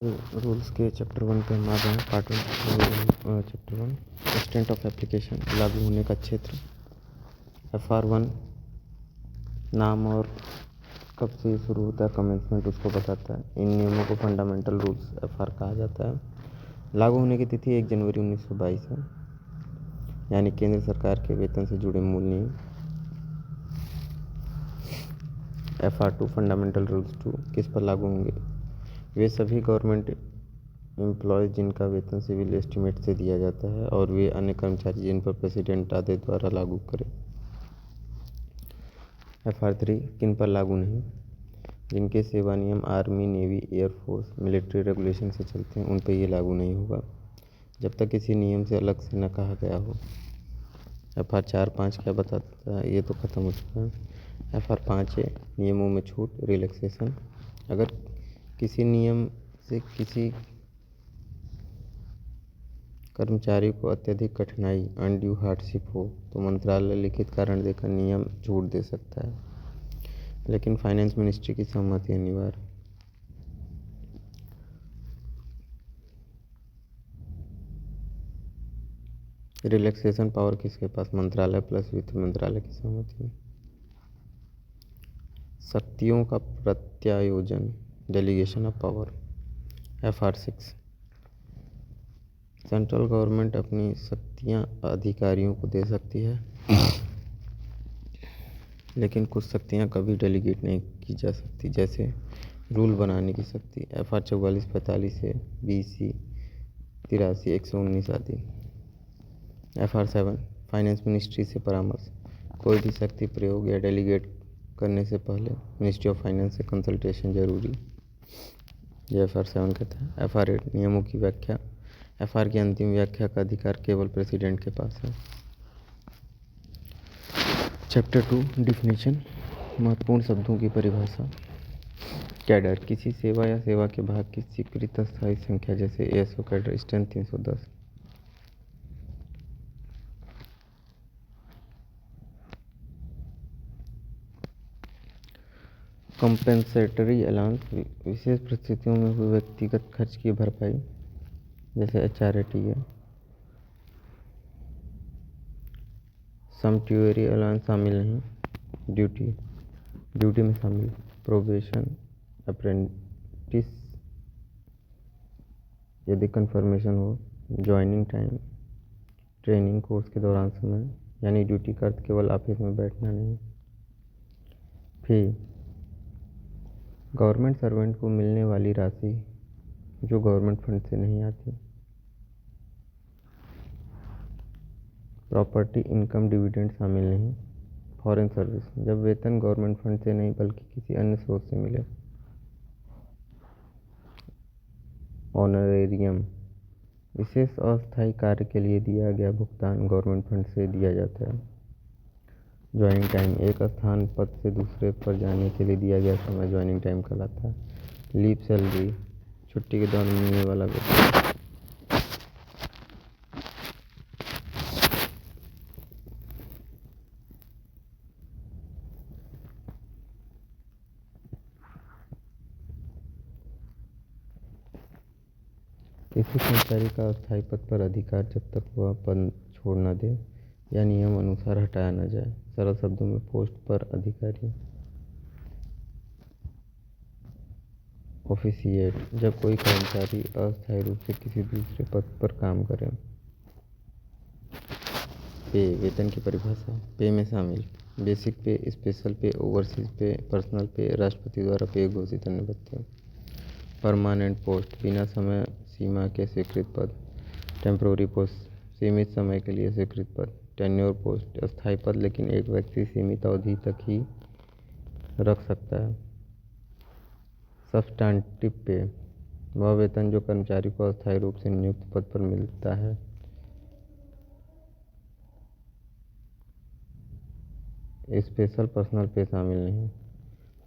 Rules के chapter 1 पे हम आ गए हैं। Part 1 chapter 1 extent of application, लागू होने का क्षेत्र। FR1 नाम और कब से शुरू होता है, कमेंसमेंट उसको बताता है। इन नियमों को फंडामेंटल रूल्स FR कहा जाता है। लागू होने की तिथि 1 जनवरी 1922 है, यानी केंद्र सरकार के वेतन से जुड़े मूल नियम। FR2 फंडामेंटल रूल्स 2 किस पर लागू होंगे? वे सभी गवर्नमेंट एम्प्लॉयज़ जिनका वेतन सिविल एस्टीमेट से दिया जाता है और वे अन्य कर्मचारी जिन पर प्रेसिडेंट आदेश द्वारा लागू करें। FR3 किन पर लागू नहीं? जिनके सेवा नियम army, navy, air force, military regulation से चलते हैं उन पर ये लागू नहीं होगा जब तक किसी नियम से अलग से न कहा गया हो। FR4-5 क्या बताता है? ये तो ख़त्म हो चुका है। FR5 है नियमों में छूट, रिलैक्सेशन। अगर किसी नियम से किसी कर्मचारी को अत्यधिक कठिनाई, अनड्यू हार्डशिप हो तो मंत्रालय लिखित कारण देकर नियम छूट दे सकता है, लेकिन फाइनेंस मिनिस्ट्री की सहमति अनिवार्य। रिलैक्सेशन पावर किसके पास? मंत्रालय प्लस वित्त मंत्रालय की सहमति। शक्तियों का प्रत्यायोजन, delegation of power. FR6 central government अपनी शक्तियां अधिकारियों को दे सकती है, लेकिन कुछ शक्तियां कभी डेलीगेट नहीं की जा सकती, जैसे रूल बनाने की शक्ति। FR44 45 है, BC 83 119 आदि। FR7 फाइनेंस मिनिस्ट्री से परामर्श। कोई भी शक्ति प्रयोग या डेलीगेट करने से पहले मिनिस्ट्री ऑफ फाइनेंस से कंसल्टेशन जरूरी, यह FR7 कहता है। FR8 नियमों की व्याख्या। FR की अंतिम व्याख्या का अधिकार केवल प्रेसिडेंट के पास है। चैप्टर 2 डिफिनीशन, महत्वपूर्ण शब्दों की परिभाषा। कैडर किसी सेवा या सेवा के भाग की स्वीकृत स्थायी संख्या, जैसे ASO cadre strength 310। Compensatory allowance विशेष परिस्थितियों में हुए व्यक्तिगत खर्च की भरपाई, जैसे HRAT है। समट्यूअरी अलाउंस शामिल नहीं। ड्यूटी में शामिल प्रोबेशन, अप्रेंटिस यदि कन्फर्मेशन हो, ज्वाइनिंग टाइम, ट्रेनिंग कोर्स के दौरान समय, यानी ड्यूटी का अर्थ केवल ऑफिस में बैठना नहीं। फी गवर्नमेंट सर्वेंट को मिलने वाली राशि जो गवर्नमेंट फंड से नहीं आती। प्रॉपर्टी इनकम डिविडेंड शामिल नहीं। फॉरेन सर्विस जब वेतन गवर्नमेंट फंड से नहीं बल्कि किसी अन्य स्रोत से मिले। ऑनरेरियम विशेष अस्थायी कार्य के लिए दिया गया भुगतान गवर्नमेंट फंड से दिया जाता है। ज्वाइनिंग टाइम एक स्थान पद से दूसरे पर जाने के लिए दिया गया समय ज्वाइनिंग टाइम कहलाता है। लीव सैलरी छुट्टी के दौरान मिलने वाला वेतन। किसी कर्मचारी का अस्थायी पद पर अधिकार जब तक वह पद छोड़ न दे या नियम अनुसार हटाया न जाए। सरल शब्दों में पोस्ट पर अधिकारी। ऑफिशिएट जब कोई कर्मचारी अस्थायी रूप से किसी दूसरे पद पर काम करे। पे वेतन की परिभाषा। पे में शामिल बेसिक पे, स्पेशल पे, ओवरसीज पे, पर्सनल पे, राष्ट्रपति द्वारा पे घोषित अन्य भत्ते। परमानेंट पोस्ट बिना समय सीमा के स्वीकृत पद। टेम्प्रोरी पोस्ट सीमित समय के लिए स्वीकृत पद। टेन्योर पोस्ट अस्थायी पद लेकिन एक व्यक्ति सीमित अवधि तक ही रख सकता है। सब्सटेंटिव पे वह वेतन जो कर्मचारी को अस्थायी रूप से नियुक्त पद पर मिलता है। स्पेशल पर्सनल पे शामिल नहीं।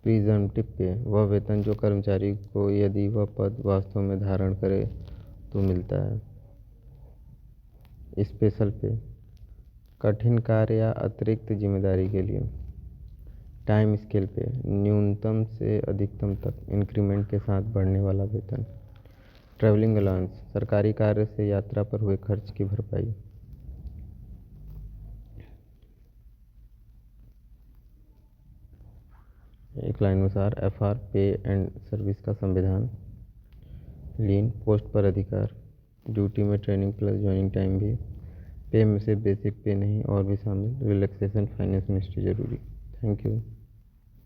प्रिजम्पटिव पे वह वेतन जो कर्मचारी को यदि वह पद वास्तव में धारण करे तो मिलता है। स्पेशल पे कठिन कार्य या अतिरिक्त जिम्मेदारी के लिए। टाइम स्केल पे न्यूनतम से अधिकतम तक इंक्रीमेंट के साथ बढ़ने वाला वेतन। ट्रैवलिंग अलाउंस, सरकारी कार्य से यात्रा पर हुए खर्च की भरपाई। एक लाइन अनुसार FR पे एंड सर्विस का संविधान। लीन, पोस्ट पर अधिकार। ड्यूटी में ट्रेनिंग प्लस ज्वाइनिंग टाइम भी। पे में से बेसिक पे नहीं और भी शामिल। रिलैक्सेशन फाइनेंस मिनिस्ट्री जरूरी। Thank you.